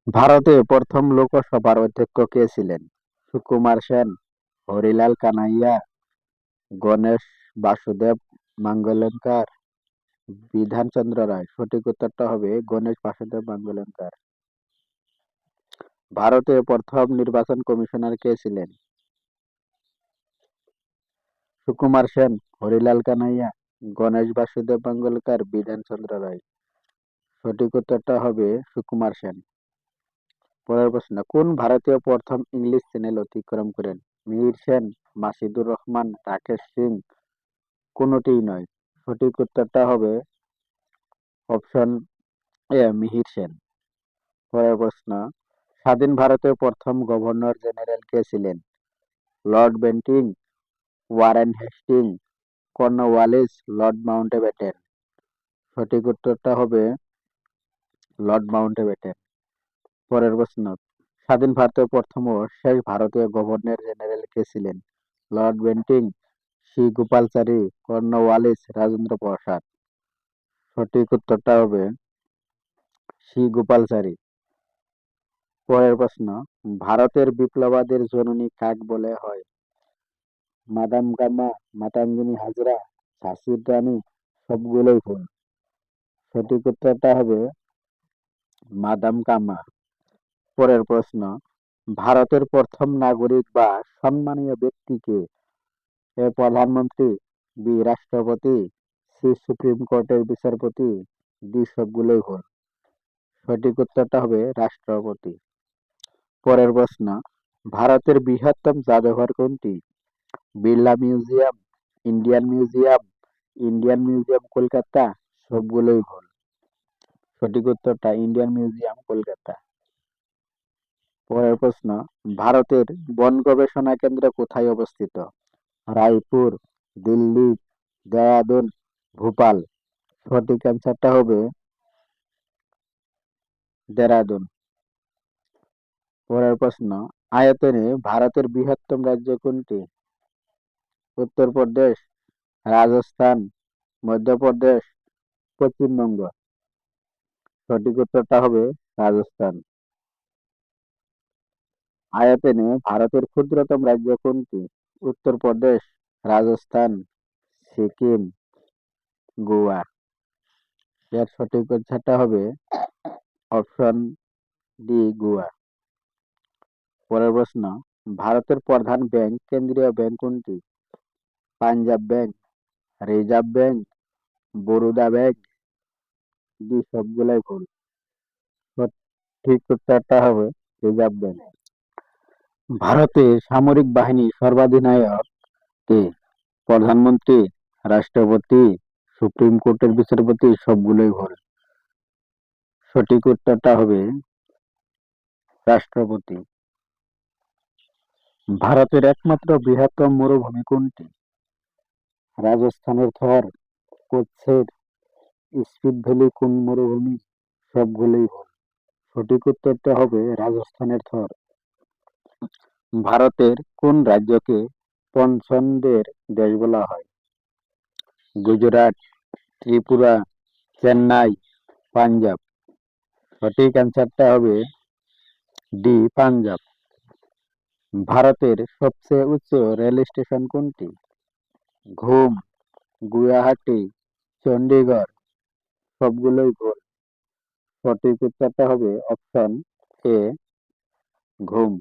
ভারতে প্রথম লোকসভার অধ্যক্ষ কে ছিলেন? সুকুমার সেন, হরিলাল কানাইয়া, গণেশ বাসুদেব মাঙ্গলেকর, বিধানচন্দ্র রায়। সঠিক উত্তরটা হবে গণেশ বাসুদেব মাঙ্গলেকর। ভারতে প্রথম নির্বাচন কমিশনার কে ছিলেন? সুকুমার সেন, হরিলাল কানাইয়া, গণেশ বাসুদেব মাঙ্গলেকর, বিধানচন্দ্র রায়। সঠিক উত্তরটা হবে সুকুমার সেন। পরের প্রশ্ন, কোন ভারতীয় প্রথম ইংলিশ চ্যানেল অতিক্রম করেন? মিহির সেন, মাসিদুর রহমান, রাকেশ সিং, কোনটিই নয়। সঠিক উত্তরটা হবে অপশন এ, মিহির সেন। পরের প্রশ্ন, স্বাধীন ভারতের প্রথম গভর্নর জেনারেল কে ছিলেন? Lord Bentinck, Warren Hastings, Cornwallis, Lord Mountbatten. সঠিক উত্তরটা হবে লর্ড মাউন্টব্যাটেন। পরের প্রশ্ন, স্বাধীন ভারতের প্রথম ও শেষ ভারতীয় গভর্নর জেনারেল কে ছিলেন? Lord Bentinck, Shri Gopalachari, Cornwallis, Rajendra Prasad. সঠিক উত্তরটা হবে শ্রী গোপালচারী। পরের প্রশ্ন, ভারতের বিপ্লবীদের জননী কাক বলে হয়? মাদাম গামা, মাতঙ্গিনী হাজরা, ঝাঁসির রানী, সবগুলোই ভুল। সঠিক উত্তরটা হবে মাদাম কামা। পরের প্রশ্ন, ভারতের প্রথম নাগরিক বা সম্মানীয় ব্যক্তি কে? এ প্রধানমন্ত্রী, বি রাষ্ট্রপতি, সি সুপ্রিম কোর্টের বিচারপতি, ডি সবগুলোই ভুল। সঠিক উত্তরটা হবে রাষ্ট্রপতি। পরের প্রশ্ন, ভারতের বৃহত্তম জাদুঘর কোনটি? Birla museum, Indian museum, Indian museum Kolkata, সবগুলোই ভুল। সঠিক উত্তরটা ইন্ডিয়ান মিউজিয়াম কলকাতা। পরের প্রশ্ন, ভারতের বন গবেষণা কেন্দ্র কোথায় অবস্থিত? রায়পুর, দিল্লি, দেরাদুন, ভোপাল। সঠিক অ্যান্সারটা হবে দেরাদুন। পরের প্রশ্ন, আয়তনে ভারতের বৃহত্তম রাজ্য কোনটি? উত্তরপ্রদেশ, রাজস্থান, মধ্যপ্রদেশ, পশ্চিমবঙ্গ। সঠিক উত্তরটা হবে রাজস্থান। আয়তনে ভারতের ক্ষুদ্রতম রাজ্য কোনটি? উত্তরপ্রদেশ, রাজস্থান, সিকিম, গোয়া। এর সঠিক উত্তরটা হবে অপশন ডি, গোয়া। পরের প্রশ্ন, ভারতের প্রধান ব্যাংক কেন্দ্রীয় ব্যাংক কোনটি? Punjab bank, reserve bank, Baroda bank, D সবগুলাই ভুল। সঠিক উত্তরটা হবে রিজার্ভ ব্যাংক। ভারতে সামরিক বাহিনীর সর্বাধিনায়ক কে? প্রধানমন্ত্রী, রাষ্ট্রপতি, সুপ্রিম কোর্টের বিচারপতি, সবগুলোই ভুল। সঠিক উত্তরটা হবে রাষ্ট্রপতি। ভারতের একমাত্র বৃহত্তম মরুভূমি কোনটি? রাজস্থানের থর, কচ্ছের, স্পিট ভ্যালি কোন মরুভূমি? সবগুলোই ভুল। সঠিক উত্তরটা হবে রাজস্থানের থর। ভারতের কোন রাজ্যকে পঞ্চমদের দেশ বলা হয়? গুজরাট, ত্রিপুরা, চেন্নাই, পাঞ্জাব। সঠিক অ্যান্সারটা হবে ডি, পাঞ্জাব। ভারতের সবচেয়ে উচ্চ রেল স্টেশন কোনটি? ঘুম, গুয়াহাটি, চণ্ডীগড়, সবগুলোই ভুল। সঠিক উত্তরটা হবে অপশন এ, ঘুম।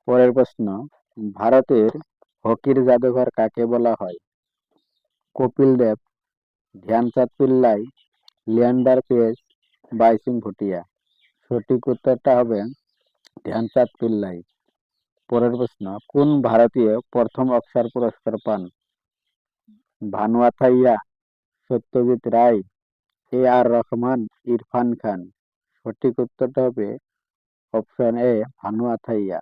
পরের প্রশ্ন, ভারতের হকির জাদুঘর কাকে বলা হয়? কপিল দেব, ধ্যানচাঁদ পিল্লাই, লিয়েন্ডার পেজ, বাইচুং ভুটিয়া। সঠিক উত্তরটা হবে ধ্যানচাঁদ পিল্লাই। পরের প্রশ্ন, কোন ভারতীয় প্রথম অস্কার পুরস্কার পান? ভানু আথাইয়া, সত্যজিৎ রায়, এ আর রহমান, ইরফান খান। সঠিক উত্তরটা হবে অপশন এ, ভানু আথাইয়া।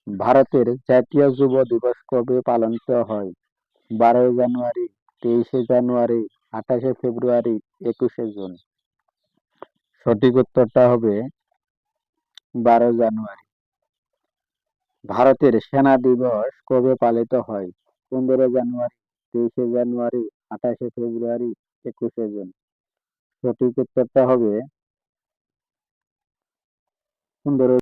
ভারতের জাতীয় যুব দিবস কবে পালিত হয়? 12ই জানুয়ারি, 23শে জানুয়ারি, 28শে ফেব্রুয়ারি, 21শে জুন। সঠিক উত্তরটা হবে 12 জানুয়ারি। ভারতের সেনা দিবস কবে পালিত হয়? 15 জানুয়ারি, 23শে জানুয়ারি, 28শে ফেব্রুয়ারি, 21শে জুন। সঠিক উত্তরটা হবে সুন্দর